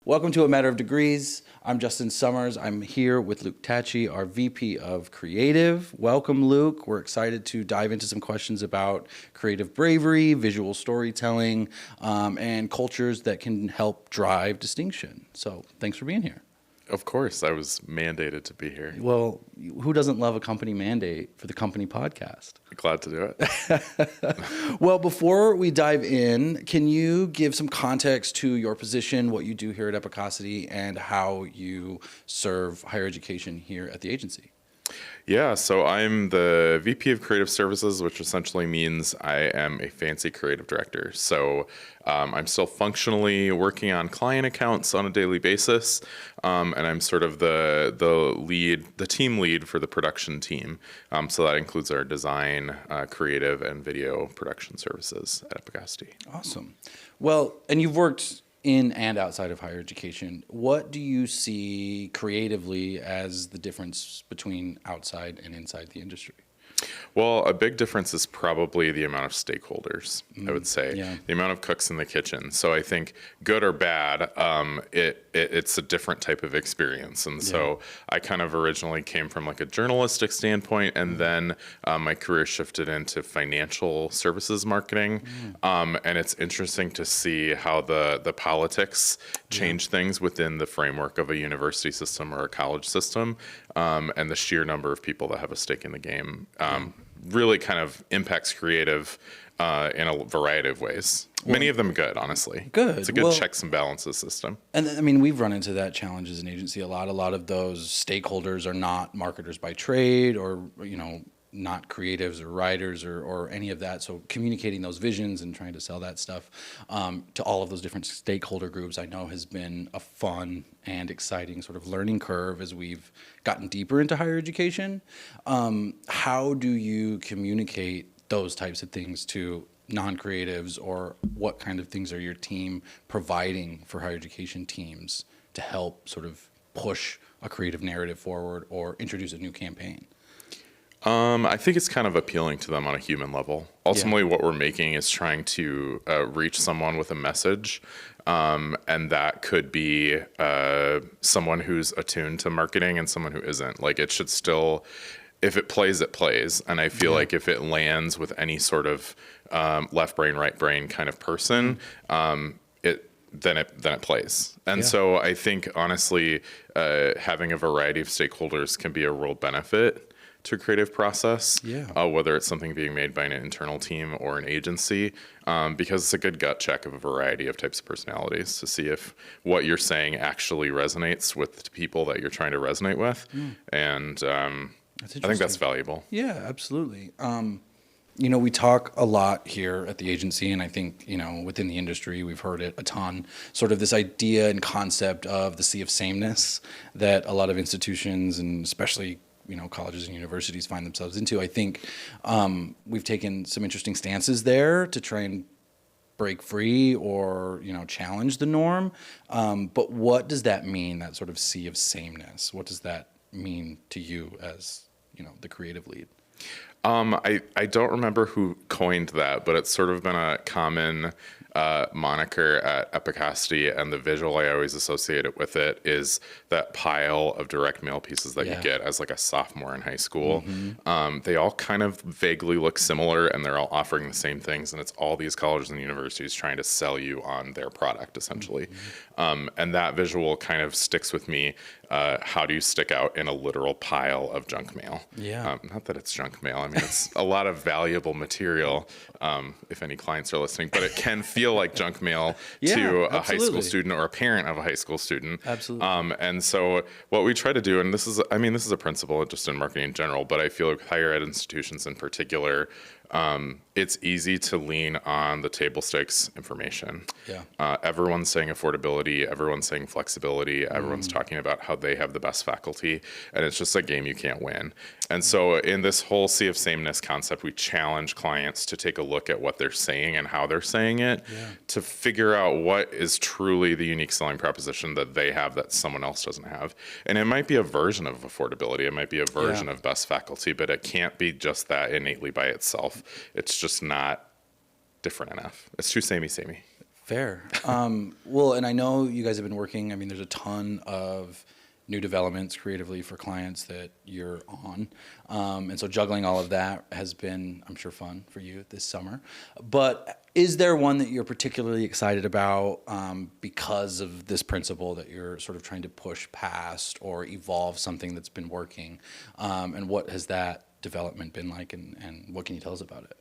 Welcome to A Matter of Degrees. I'm Justin Summers. I'm here with Luke Tatge, our VP of Creative. Welcome, Luke. We're excited to dive into some questions about creative bravery, visual storytelling, and cultures that can help drive distinction. So thanks for being here. Of course, I was mandated to be here. Well, who doesn't love a company mandate for the company podcast? Glad to do it. Well, before we dive in, can you give some context to your position, what you do here at Epicosity, and how you serve higher education here at the agency? Yeah, so I'm the VP of Creative Services, which essentially means I am a fancy creative director. So I'm still functionally working on client accounts on a daily basis, and I'm sort of the team lead for the production team. So that includes our design, creative, and video production services at Epicosity. Awesome. Well, and you've worked in and outside of higher education. What do you see creatively as the difference between outside and inside the industry? Well, a big difference is probably the amount of stakeholders, I would say. Yeah. The amount of cooks in the kitchen. So I think good or bad, it's a different type of experience. And so I kind of originally came from like a journalistic standpoint, and then my career shifted into financial services marketing. And it's interesting to see how the politics change things within the framework of a university system or a college system, and the sheer number of people that have a stake in the game. Really kind of impacts creative in a variety of ways. Many of them good, honestly. Good. It's a good checks and balances system. And I mean, we've run into that challenge as an agency a lot. A lot of those stakeholders are not marketers by trade, or, not creatives or writers or any of that. So communicating those visions and trying to sell that stuff to all of those different stakeholder groups, I know, has been a fun and exciting sort of learning curve as we've gotten deeper into higher education. How do you communicate those types of things to non-creatives, or what kind of things are your team providing for higher education teams to help sort of push a creative narrative forward or introduce a new campaign? I think it's kind of appealing to them on a human level. Ultimately, what we're making is trying to reach someone with a message, and that could be someone who's attuned to marketing and someone who isn't. Like, it should still, if it plays, it plays. And I feel like if it lands with any sort of left brain, right brain kind of person, then it plays. And so I think, honestly, having a variety of stakeholders can be a real benefit to a creative process, whether it's something being made by an internal team or an agency, because it's a good gut check of a variety of types of personalities to see if what you're saying actually resonates with the people that you're trying to resonate with. And I think that's valuable. Yeah, absolutely. We talk a lot here at the agency, and I think, within the industry, we've heard it a ton, sort of this idea and concept of the Sea of Sameness that a lot of institutions, and especially colleges and universities, find themselves into. I think we've taken some interesting stances there to try and break free or, challenge the norm. But what does that mean, that sort of sea of sameness? What does that mean to you as, the creative lead? I don't remember who coined that, but it's sort of been a common moniker at Epicosity, and the visual I always associate it with it is that pile of direct mail pieces that you get as like a sophomore in high school. They all kind of vaguely look similar, and they're all offering the same things, and it's all these colleges and universities trying to sell you on their product, essentially. And that visual kind of sticks with me. How do you stick out in a literal pile of junk mail? Not that it's junk mail. I mean, it's a lot of valuable material, if any clients are listening, but it can feel like junk mail to a high school student or a parent of a high school student. Absolutely. And so what we try to do, and this is a principle just in marketing in general, but I feel like higher ed institutions in particular, it's easy to lean on the table stakes information. Everyone's saying affordability, everyone's saying flexibility, everyone's talking about how they have the best faculty, and it's just a game you can't win. And so in this whole Sea of Sameness concept, we challenge clients to take a look at what they're saying and how they're saying it, to figure out what is truly the unique selling proposition that they have that someone else doesn't have. And it might be a version of affordability, it might be a version of best faculty, but it can't be just that innately by itself. It's just not different enough. It's too samey. Fair. Well, and I know you guys have been working. I mean, there's a ton of new developments creatively for clients that you're on. And so juggling all of that has been, I'm sure, fun for you this summer. But is there one that you're particularly excited about because of this principle that you're sort of trying to push past or evolve something that's been working? And what has that development been like, and what can you tell us about it?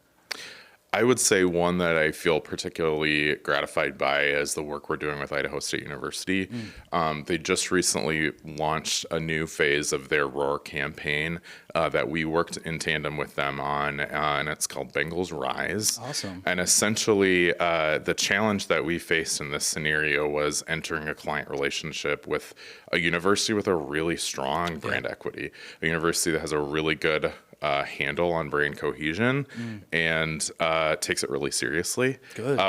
I would say one that I feel particularly gratified by is the work we're doing with Idaho State University. They just recently launched a new phase of their ROAR campaign that we worked in tandem with them on, and it's called Bengals Rise. Awesome. And essentially, the challenge that we faced in this scenario was entering a client relationship with a university with a really strong brand equity, a university that has a really good handle on brand cohesion and takes it really seriously,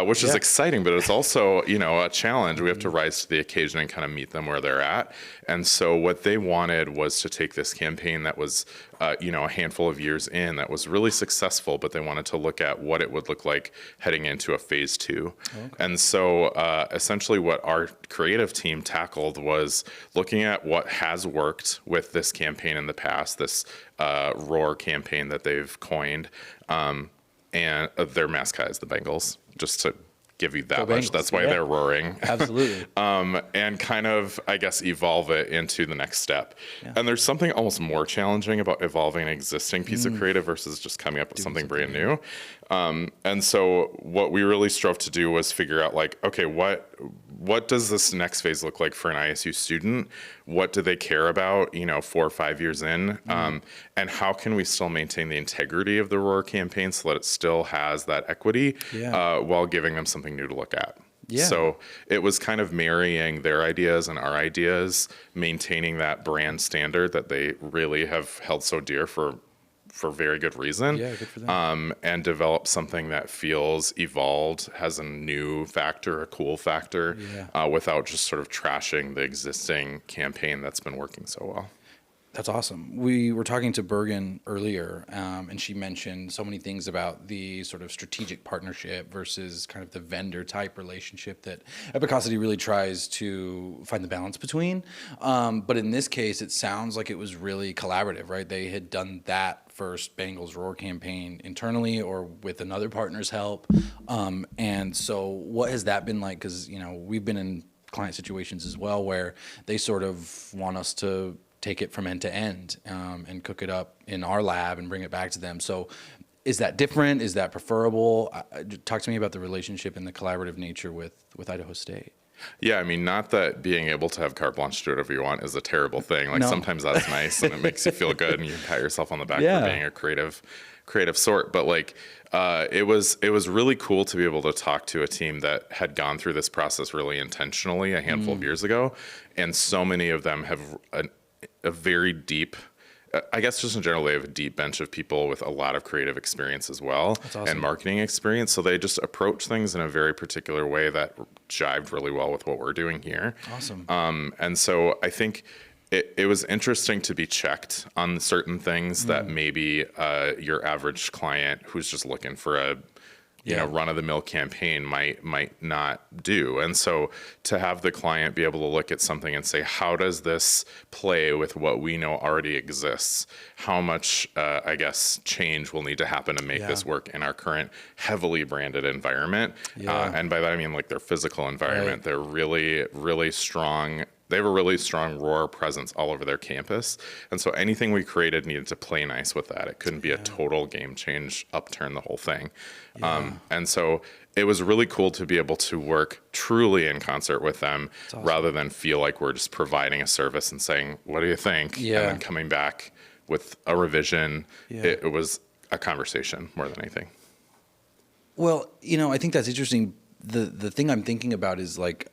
which is exciting, but it's also, a challenge. We have to rise to the occasion and kind of meet them where they're at. And so what they wanted was to take this campaign that was, a handful of years in that was really successful, but they wanted to look at what it would look like heading into a phase 2. And so essentially what our creative team tackled was looking at what has worked with this campaign in the past, this ROAR campaign that they've coined, and their mascot is the Bengals, just to give you that much. That's why they're roaring. Absolutely. And kind of, I guess, evolve it into the next step. And there's something almost more challenging about evolving an existing piece of creative versus just coming up with something brand new. And so what we really strove to do was figure out, like, okay, what does this next phase look like for an ISU student? What do they care about, 4 or 5 years in? And how can we still maintain the integrity of the ROAR campaign so that it still has that equity while giving them something new to look at? So it was kind of marrying their ideas and our ideas, maintaining that brand standard that they really have held so dear for very good reason. Good for them. And develop something that feels evolved, has a new factor, a cool factor, without just sort of trashing the existing campaign that's been working so well. That's awesome. We were talking to Bergen earlier, and she mentioned so many things about the sort of strategic partnership versus kind of the vendor type relationship that Epicosity really tries to find the balance between. But in this case, it sounds like it was really collaborative, right? They had done that first Bengals Roar campaign internally or with another partner's help. And so what has that been like? Because, we've been in client situations as well where they sort of want us to take it from end to end and cook it up in our lab and bring it back to them. So is that different? Is that preferable? Talk to me about the relationship and the collaborative nature with Idaho State. Yeah, I mean, not that being able to have carte blanche to do whatever you want is a terrible thing. Like sometimes that's nice and it makes you feel good and you pat yourself on the back for being a creative sort. But like, it was really cool to be able to talk to a team that had gone through this process really intentionally a handful of years ago. And so many of them have a very deep, I guess just in general, they have a deep bench of people with a lot of creative experience as well. That's awesome. And marketing experience. So they just approach things in a very particular way that jived really well with what we're doing here. Awesome. And so I think it was interesting to be checked on certain things that maybe your average client who's just looking for a run-of-the-mill campaign might not do. And so to have the client be able to look at something and say, how does this play with what we know already exists? How much, change will need to happen to make this work in our current heavily branded environment? And by that, I mean like their physical environment. They're really, really strong. They have a really strong ROAR presence all over their campus. And so anything we created needed to play nice with that. It couldn't be a total game change, upturn the whole thing. And so it was really cool to be able to work truly in concert with them rather than feel like we're just providing a service and saying, what do you think? And then coming back with a revision. It was a conversation more than anything. Well, I think that's interesting. The thing I'm thinking about is like,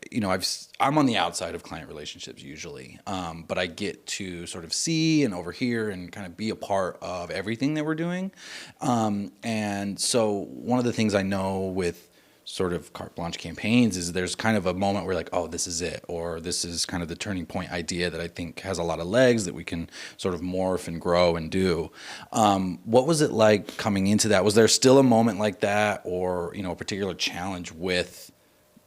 I'm on the outside of client relationships usually, but I get to sort of see and overhear and kind of be a part of everything that we're doing. And so one of the things I know with sort of carte blanche campaigns is there's kind of a moment where like, oh, this is it, or this is kind of the turning point idea that I think has a lot of legs that we can sort of morph and grow and do. What was it like coming into that? Was there still a moment like that, or a particular challenge with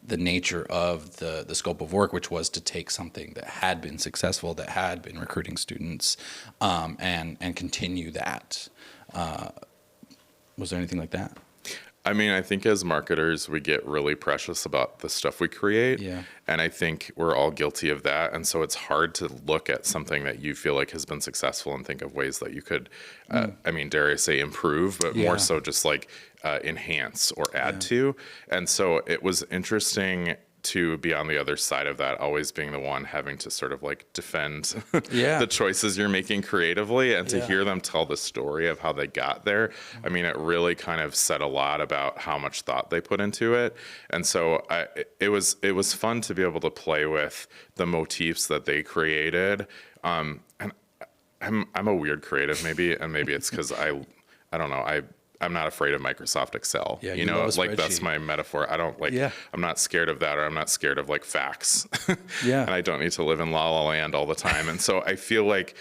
the nature of the scope of work, which was to take something that had been successful, that had been recruiting students, and continue that. Was there anything like that? I mean, I think as marketers, we get really precious about the stuff we create. Yeah. And I think we're all guilty of that. And so it's hard to look at something that you feel like has been successful and think of ways that you could, I mean, dare I say improve, but more so just like enhance or add to. And so it was interesting to be on the other side of that, always being the one having to sort of like defend the choices you're making creatively, and to hear them tell the story of how they got there. I mean, it really kind of said a lot about how much thought they put into it. And so it was fun to be able to play with the motifs that they created. And I'm a weird creative maybe, and maybe it's because I don't know, I'm not afraid of Microsoft Excel. Yeah, you know, like that's my metaphor. I don't like, I'm not scared of that, or I'm not scared of like facts. And I don't need to live in La La Land all the time. And so I feel like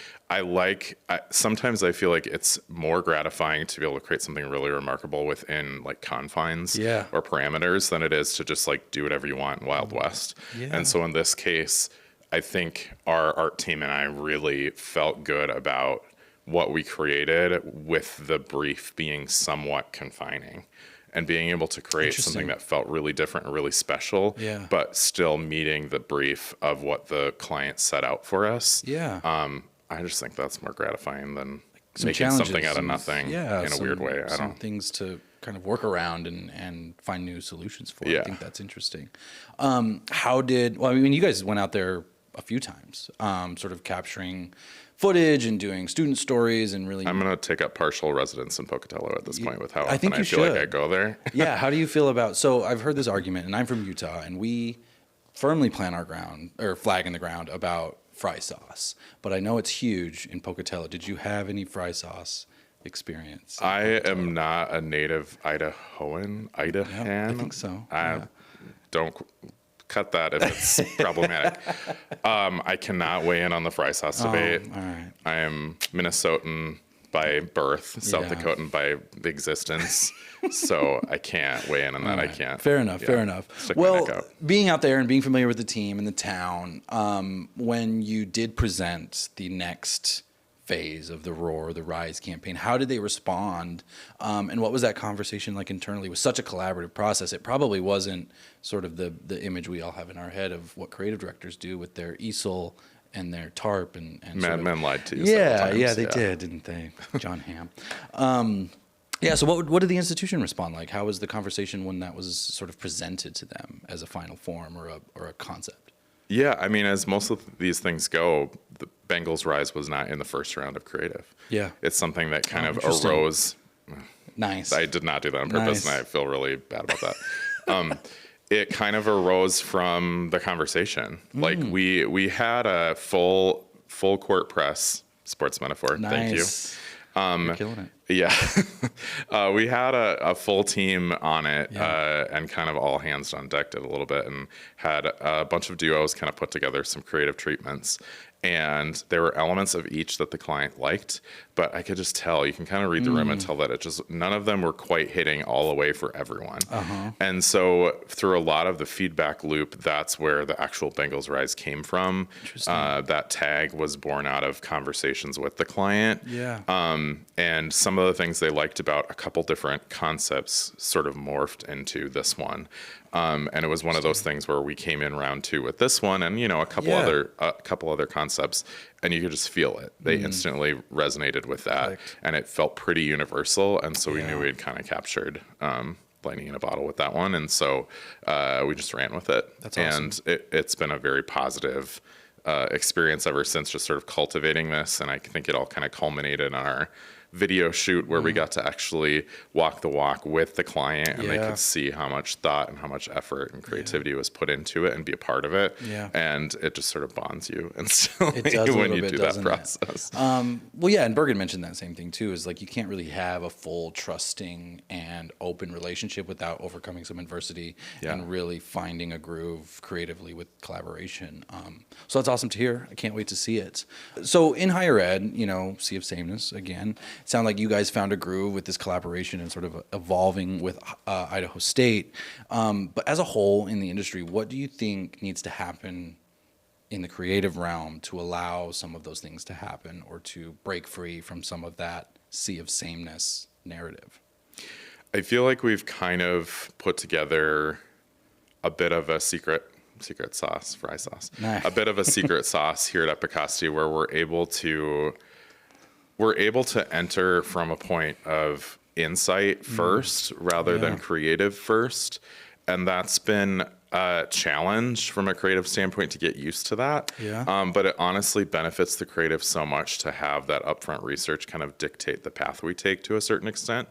sometimes I feel like it's more gratifying to be able to create something really remarkable within like confines or parameters than it is to just like do whatever you want in Wild West. And so in this case, I think our art team and I really felt good about what we created, with the brief being somewhat confining, and being able to create something that felt really different and really special, but still meeting the brief of what the client set out for us. I just think that's more gratifying than making something out of nothing in a weird way. I don't things to kind of work around and find new solutions for. I think that's interesting. I mean, you guys went out there a few times, sort of capturing footage and doing student stories and really. I'm going to take up partial residence in Pocatello at this point with how I think often I feel like I go there. How do you feel about, so I've heard this argument, and I'm from Utah, and we firmly plant our ground, or flag in the ground, about fry sauce. But I know it's huge in Pocatello. Did you have any fry sauce experience? I am not a native Idahoan. I think so. Don't cut that if it's problematic. I cannot weigh in on the fry sauce debate. All right. I am Minnesotan by birth, South Dakotan by existence. So I can't weigh in on that. Right. I can't. Fair enough. Well, being out there and being familiar with the team and the town, when you did present the next phase of the Roar, the Rise campaign, how did they respond? And what was that conversation like internally? It was such a collaborative process. It probably wasn't sort of the image we all have in our head of what creative directors do with their easel and their tarp and Mad Men lied to you. They did, didn't they? John Hamm. So what did the institution respond like? How was the conversation when that was sort of presented to them as a final form or a concept? Yeah, I mean, as most of these things go, the Bengals Rise was not in the first round of creative. Yeah. It's something that kind of arose. Nice. I did not do that on purpose, and I feel really bad about that. It kind of arose from the conversation. Like we had a full court press, sports metaphor. Nice. Thank you. You're killing it. Yeah. We had a full team on it, and kind of all hands on deck did a little bit, and had a bunch of duos kind of put together some creative treatments. And there were elements of each that the client liked, but I could just tell, you can kind of read the room and tell that none of them were quite hitting all the way for everyone. And so through a lot of the feedback loop, that's where the actual Bengals Rise came from. That tag was born out of conversations with the client. And some of the things they liked about a couple different concepts sort of morphed into this one. And it was one of those things where we came in round two with this one, and a couple other concepts, and you could just feel it. They instantly resonated with that, and it felt pretty universal. And so we knew we had kind of captured lightning in a bottle with that one, and so we just ran with it. That's awesome. And it's been a very positive experience ever since, just sort of cultivating this. And I think it all kind of culminated in our video shoot where we got to actually walk the walk with the client, and they could see how much thought and how much effort and creativity was put into it and be a part of it. And it just sort of bonds you instantly when you do that process. And Bergen mentioned that same thing too, is like you can't really have a full trusting and open relationship without overcoming some adversity and really finding a groove creatively with collaboration. So that's awesome to hear. I can't wait to see it. So in higher ed, Sea of Sameness again, sound like you guys found a groove with this collaboration and sort of evolving with Idaho State. But as a whole in the industry, what do you think needs to happen in the creative realm to allow some of those things to happen or to break free from some of that Sea of Sameness narrative? I feel like we've kind of put together a bit of a secret sauce, fry sauce, Nice. a bit of a secret sauce here at Epicosity where we're able to enter from a point of insight first rather than creative first. And that's been a challenge from a creative standpoint to get used to that. Yeah. But it honestly benefits the creative so much to have that upfront research kind of dictate the path we take to a certain extent.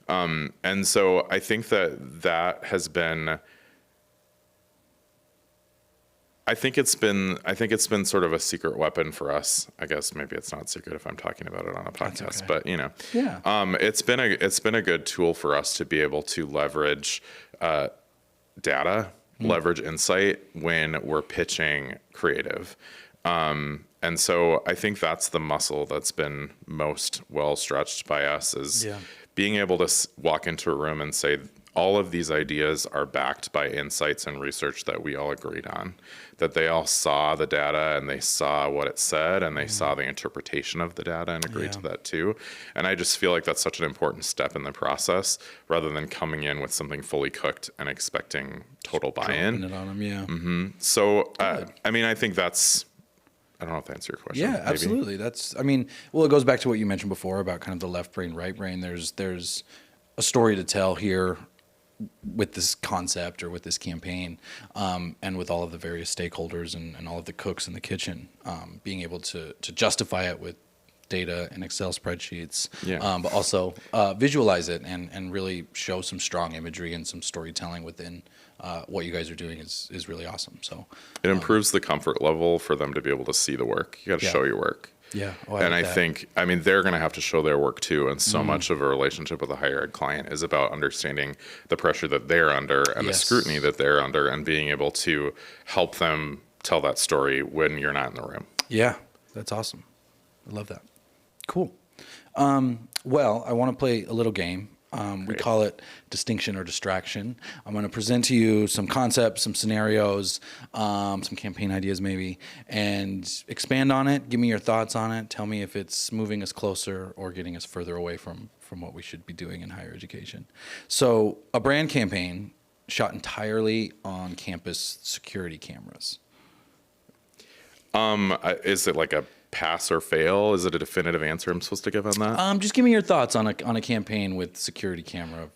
And so I think that has been, I think it's been sort of a secret weapon for us. I guess maybe it's not secret if I'm talking about it on a podcast, okay. but it's been a good tool for us to be able to leverage data, leverage insight when we're pitching creative. And so I think that's the muscle that's been most well stretched by us is being able to walk into a room and say, all of these ideas are backed by insights and research that we all agreed on, that they all saw the data and they saw what it said and they saw the interpretation of the data and agreed to that too. And I just feel like that's such an important step in the process rather than coming in with something fully cooked and expecting total buy-in. Dropping it on them, So, I mean, I think that's, I don't know if that answers your question. Yeah, maybe. absolutely. Well, it goes back to what you mentioned before about kind of the left brain, right brain. There's a story to tell here with this concept or with this campaign, and with all of the various stakeholders and all of the cooks in the kitchen, being able to justify it with data and Excel spreadsheets, but also visualize it and really show some strong imagery and some storytelling within what you guys are doing is really awesome. So it improves the comfort level for them to be able to see the work. You got to show your work. Yeah. I think, they're going to have to show their work too. And so much of a relationship with a higher ed client is about understanding the pressure that they're under and the scrutiny that they're under and being able to help them tell that story when you're not in the room. Yeah, that's awesome. I love that. Cool. Well, I want to play a little game. We call it distinction or distraction. I'm going to present to you some concepts, some scenarios, some campaign ideas maybe, and expand on it. Give me your thoughts on it. Tell me if it's moving us closer or getting us further away from what we should be doing in higher education. So a brand campaign shot entirely on campus security cameras. Is it like a pass or fail? Is it a definitive answer I'm supposed to give on that? Just give me your thoughts on a campaign with security camera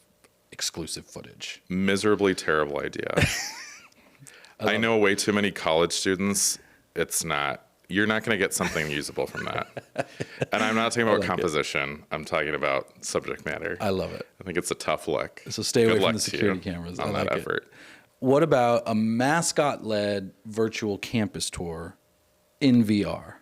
exclusive footage. Miserably terrible idea. I know way too many college students. You're not going to get something usable from that. And I'm not talking about composition. I'm talking about subject matter. I love it. I think it's a tough look. So stay away Good from luck the to security you cameras. on that effort. What about a mascot-led virtual campus tour in VR?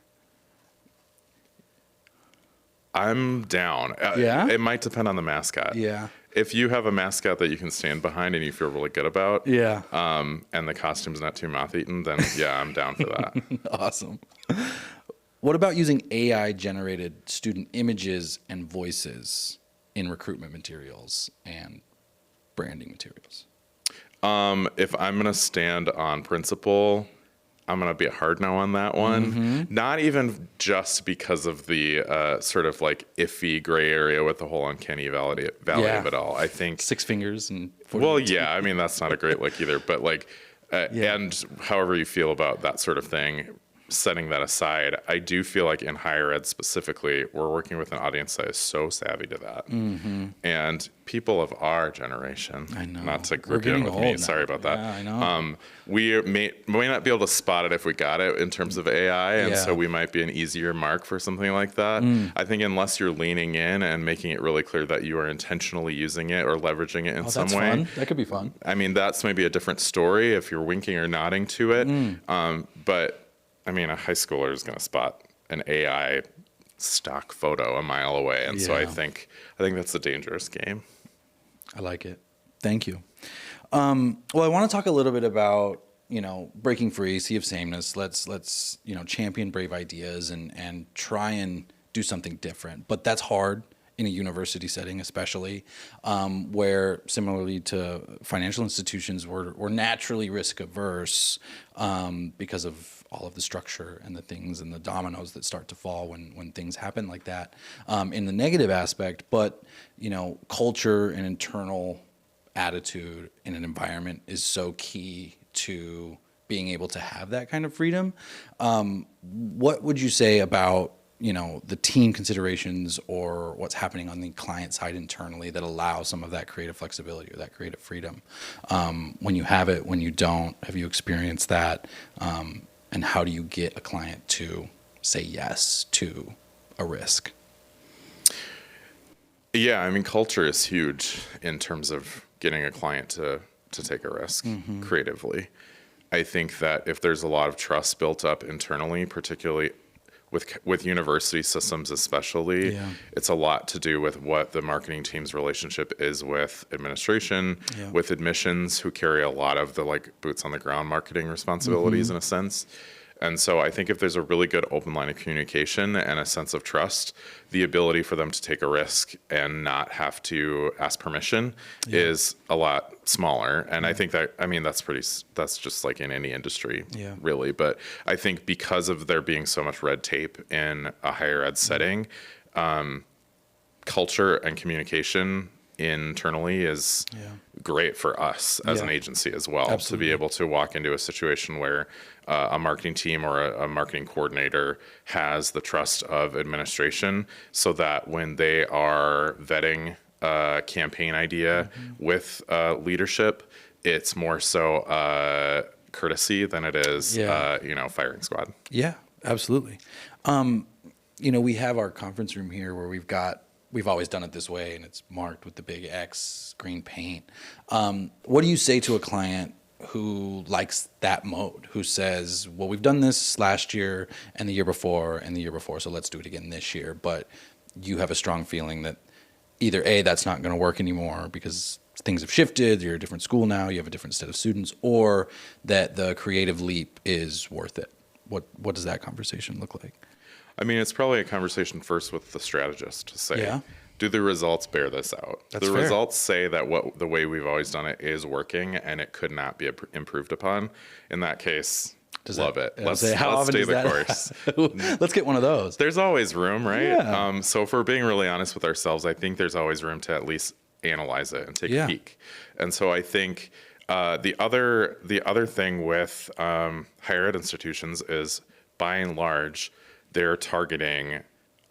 I'm down. Yeah? It might depend on the mascot. Yeah. If you have a mascot that you can stand behind and you feel really good about, Yeah. and the costume's not too moth-eaten, then yeah, I'm down for that. Awesome. What about using AI-generated student images and voices in recruitment materials and branding materials? If I'm going to stand on principle, I'm going to be a hard no on that one. Not even just because of the sort of like iffy gray area with the whole uncanny valley of it all. I think 6 fingers and 40 well, yeah, I mean, that's not a great look either, but like, and however you feel about that sort of thing, setting that aside, I do feel like in higher ed specifically, we're working with an audience that is so savvy to that. And people of our generation, I know. not to We're group you in getting with me, old now. sorry about that. Yeah, I know. We may not be able to spot it if we got it in terms of AI, and Yeah. so we might be an easier mark for something like that. I think unless you're leaning in and making it really clear that you are intentionally using it or leveraging it in some That's way. fun. That could be fun. I mean, that's maybe a different story if you're winking or nodding to it. But I mean, a high schooler is going to spot an AI stock photo a mile away, and so I Yeah. think that's a dangerous game. I like it. Thank you. Well, I want to talk a little bit about, breaking free, Sea of Sameness. Let's champion brave ideas and try and do something different. But that's hard. in a university setting, especially, where similarly to financial institutions, we're naturally risk averse because of all of the structure and the things and the dominoes that start to fall when things happen like that, in the negative aspect. But, culture and internal attitude in an environment is so key to being able to have that kind of freedom. What would you say about, the team considerations or what's happening on the client side internally that allow some of that creative flexibility or that creative freedom? When you have it, when you don't, have you experienced that? And how do you get a client to say yes to a risk? Yeah, I mean, culture is huge in terms of getting a client to take a risk creatively. I think that if there's a lot of trust built up internally, particularly with university systems especially, it's a lot to do with what the marketing team's relationship is with administration, with admissions, who carry a lot of the boots on the ground marketing responsibilities in a sense. And so I think if there's a really good open line of communication and a sense of trust, the ability for them to take a risk and not have to ask permission is a lot smaller. And I think that's just like in any industry, really. But I think because of there being so much red tape in a higher ed setting, culture and communication internally is great for us as an agency as well. To be able to walk into a situation where a marketing team or a marketing coordinator has the trust of administration, so that when they are vetting a campaign idea with leadership, it's more so courtesy than it is firing squad. Yeah, absolutely. We have our conference room here where we've always done it this way, and it's marked with the big X green paint. What do you say to a client who likes that mode, who says, well, we've done this last year and the year before and the year before, so let's do it again this year, but you have a strong feeling that either A, that's not going to work anymore because things have shifted, you're a different school now, you have a different set of students, or that the creative leap is worth it? What does that conversation look like? I mean, it's probably a conversation first with the strategist to say, do the results bear this out? That's the fair. Results say that the way we've always done it is working and it could not be improved upon. In that case, love it. Let's stay the course. Let's get one of those. There's always room, right? Yeah. So if we're being really honest with ourselves, I think there's always room to at least analyze it and take a peek. And so I think the other thing with higher ed institutions is, by and large, they're targeting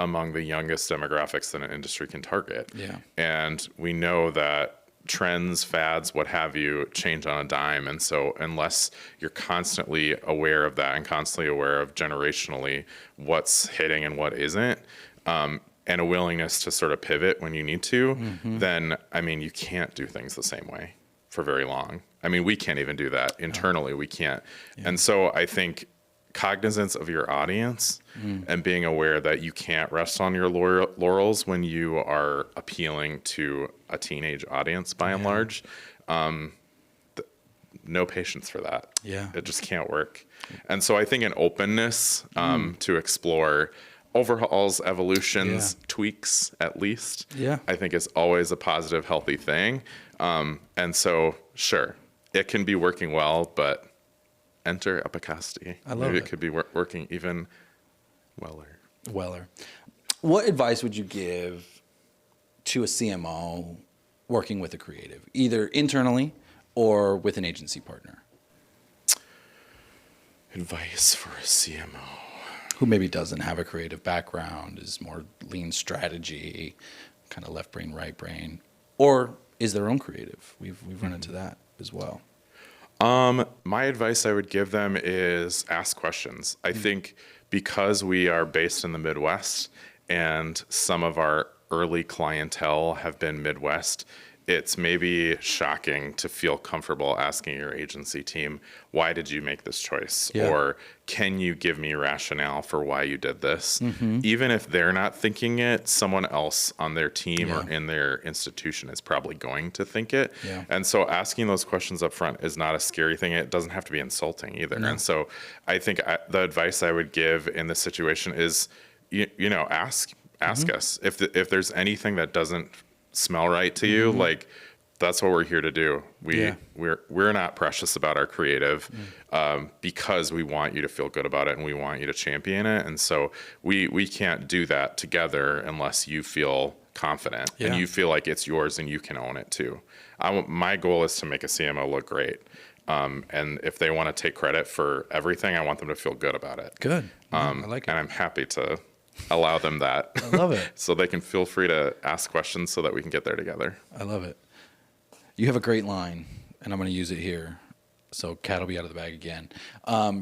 among the youngest demographics that an industry can target. And we know that trends, fads, what have you, change on a dime. And so unless you're constantly aware of that and constantly aware of generationally what's hitting and what isn't, and a willingness to sort of pivot when you need to, then, I mean, you can't do things the same way for very long. I mean, we can't even do that. Internally, we can't. And so I think cognizance of your audience and being aware that you can't rest on your laurels when you are appealing to a teenage audience by and large. No patience for that. It just can't work. And so I think an openness to explore overhauls, evolutions, tweaks at least, I think is always a positive, healthy thing. And so, sure, it can be working well, but enter Epicosity. I love Maybe it. It could be working even weller. What advice would you give to a CMO working with a creative, either internally or with an agency partner? Advice for a CMO who maybe doesn't have a creative background, is more lean strategy, kind of left brain, right brain, or is their own creative. We've run into that as well. My advice I would give them is ask questions. I think because we are based in the Midwest and some of our early clientele have been Midwest, it's maybe shocking to feel comfortable asking your agency team, why did you make this choice? Or can you give me rationale for why you did this? Even if they're not thinking it, someone else on their team or in their institution is probably going to think it. And so asking those questions up front is not a scary thing. It doesn't have to be insulting either. And so I think the advice I would give in this situation is, ask ask us if there's anything that doesn't smell right to you. Like, that's what we're here to do. We're not precious about our creative, because we want you to feel good about it and we want you to champion it. And so we can't do that together unless you feel confident and you feel like it's yours and you can own it too. My goal is to make a CMO look great. And if they want to take credit for everything, I want them to feel good about it. Good. I like it. And I'm happy to allow them that. I love it. So they can feel free to ask questions so that we can get there together. I love it. You have a great line, and I'm going to use it here. So Kat will be out of the bag again.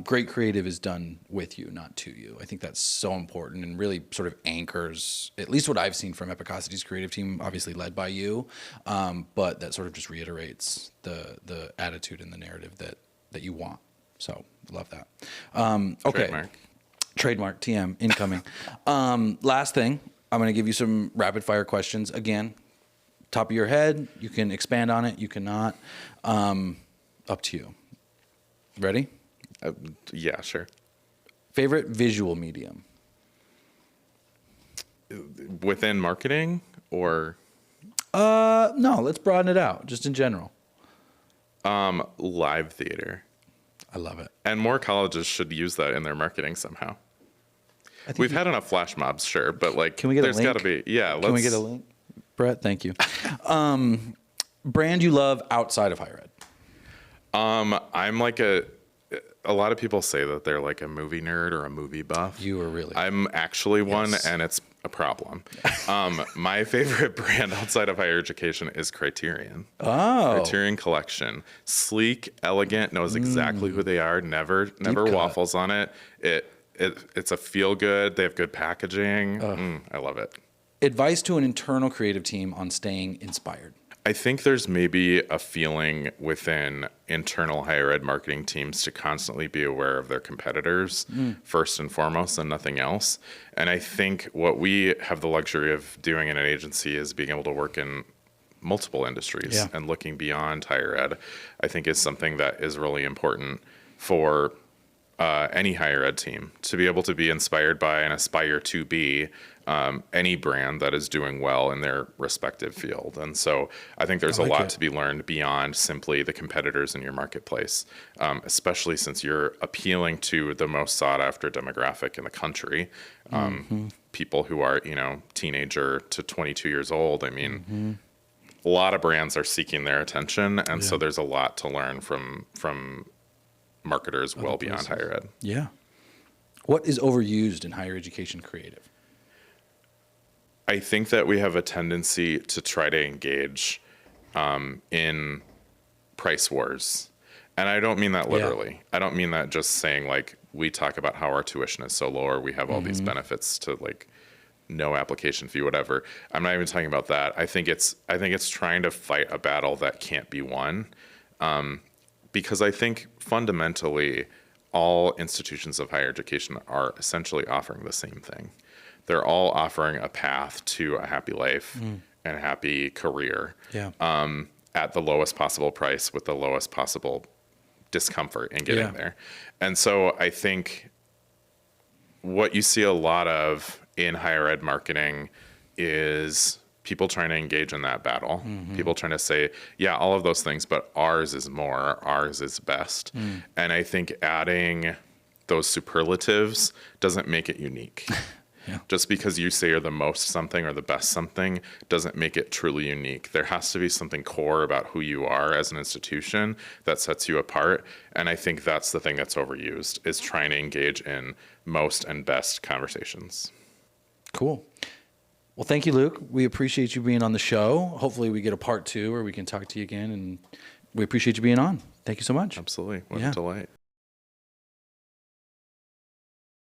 Great creative is done with you, not to you. I think that's so important and really sort of anchors, at least what I've seen from Epicosity's creative team, obviously led by you, but that sort of just reiterates the attitude and the narrative that you want. So love that. Okay. Trademark, TM, incoming. Last thing, I'm going to give you some rapid fire questions. Again, top of your head, you can expand on it, you cannot. Up to you. Ready? Yeah, sure. Favorite visual medium? Within marketing or? No, let's broaden it out, just in general. Live theater. I love it. And more colleges should use that in their marketing somehow. We've had enough flash mobs, sure, but like, can we get there's a link? Got to be, yeah. Can we get a link? Brett, thank you. Brand you love outside of higher ed? I'm like a lot of people say that they're like a movie nerd or a movie buff. You are really. I'm actually one, Yes. and it's a problem. My favorite brand outside of higher education is Criterion. Oh. Criterion Collection. Sleek, elegant, knows exactly who they are, never cut. waffles on it. It's a feel good. They have good packaging. I love it. Advice to an internal creative team on staying inspired. I think there's maybe a feeling within internal higher ed marketing teams to constantly be aware of their competitors first and foremost and nothing else. And I think what we have the luxury of doing in an agency is being able to work in multiple industries and looking beyond higher ed, I think is something that is really important for any higher ed team to be able to be inspired by and aspire to be any brand that is doing well in their respective field. And so I think there's a lot to be learned beyond simply the competitors in your marketplace, especially since you're appealing to the most sought after demographic in the country. People who are, teenager to 22 years old. I mean, a lot of brands are seeking their attention. And so there's a lot to learn from marketers well beyond higher ed. Yeah. What is overused in higher education creative? I think that we have a tendency to try to engage in price wars. And I don't mean that literally. Yeah. I don't mean that just saying like we talk about how our tuition is so low or we have all these benefits to like no application fee, whatever. I'm not even talking about that. I think it's trying to fight a battle that can't be won. Because I think fundamentally all institutions of higher education are essentially offering the same thing. They're all offering a path to a happy life and a happy career at the lowest possible price with the lowest possible discomfort in getting there. And so I think what you see a lot of in higher ed marketing is people trying to engage in that battle. People trying to say, yeah, all of those things, but ours is more, ours is best. And I think adding those superlatives doesn't make it unique. Just because you say you're the most something or the best something doesn't make it truly unique. There has to be something core about who you are as an institution that sets you apart. And I think that's the thing that's overused, is trying to engage in most and best conversations. Cool. Well, thank you, Luke. We appreciate you being on the show. Hopefully we get a part 2 where we can talk to you again, and we appreciate you being on. Thank you so much. Absolutely. What a delight.